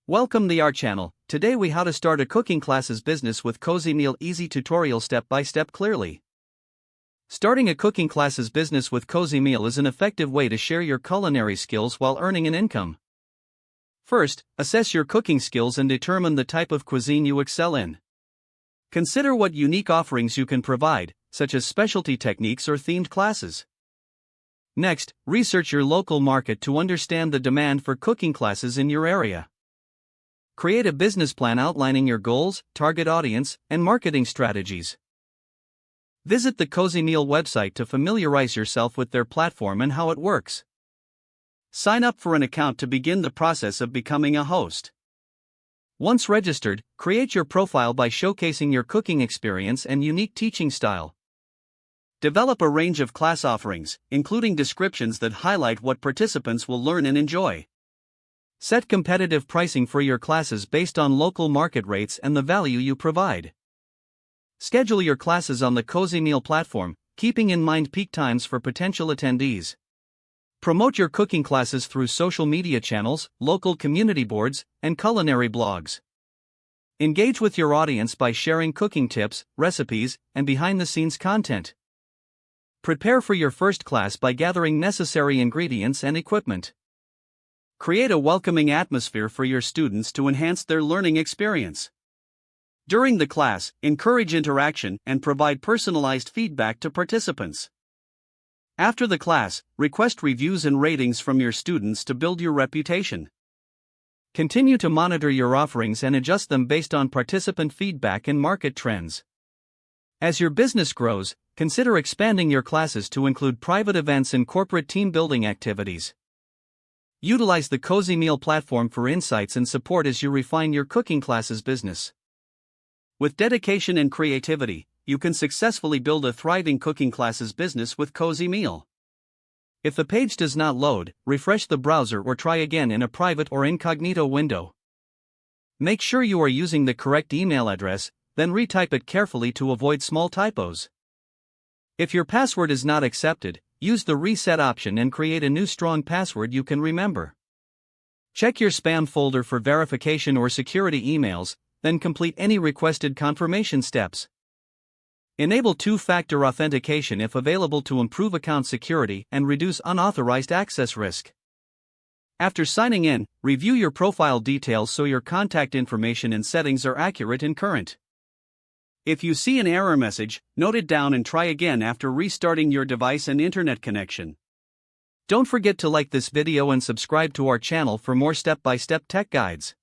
Welcome to our channel. Today we how to start a cooking classes business with Cozymeal easy tutorial step by step clearly. Starting a cooking classes business with Cozymeal is an effective way to share your culinary skills while earning an income. First, assess your cooking skills and determine the type of cuisine you excel in. Consider what unique offerings you can provide, such as specialty techniques or themed classes. Next, research your local market to understand the demand for cooking classes in your area. Create a business plan outlining your goals, target audience, and marketing strategies. Visit the Cozymeal website to familiarize yourself with their platform and how it works. Sign up for an account to begin the process of becoming a host. Once registered, create your profile by showcasing your cooking experience and unique teaching style. Develop a range of class offerings, including descriptions that highlight what participants will learn and enjoy. Set competitive pricing for your classes based on local market rates and the value you provide. Schedule your classes on the Cozymeal platform, keeping in mind peak times for potential attendees. Promote your cooking classes through social media channels, local community boards, and culinary blogs. Engage with your audience by sharing cooking tips, recipes, and behind-the-scenes content. Prepare for your first class by gathering necessary ingredients and equipment. Create a welcoming atmosphere for your students to enhance their learning experience. During the class, encourage interaction and provide personalized feedback to participants. After the class, request reviews and ratings from your students to build your reputation. Continue to monitor your offerings and adjust them based on participant feedback and market trends. As your business grows, consider expanding your classes to include private events and corporate team building activities. Utilize the Cozymeal platform for insights and support as you refine your cooking classes business. With dedication and creativity, you can successfully build a thriving cooking classes business with Cozymeal. If the page does not load, refresh the browser or try again in a private or incognito window. Make sure you are using the correct email address, then retype it carefully to avoid small typos. If your password is not accepted, use the reset option and create a new strong password you can remember. Check your spam folder for verification or security emails, then complete any requested confirmation steps. Enable two-factor authentication if available to improve account security and reduce unauthorized access risk. After signing in, review your profile details so your contact information and settings are accurate and current. If you see an error message, note it down and try again after restarting your device and internet connection. Don't forget to like this video and subscribe to our channel for more step-by-step tech guides.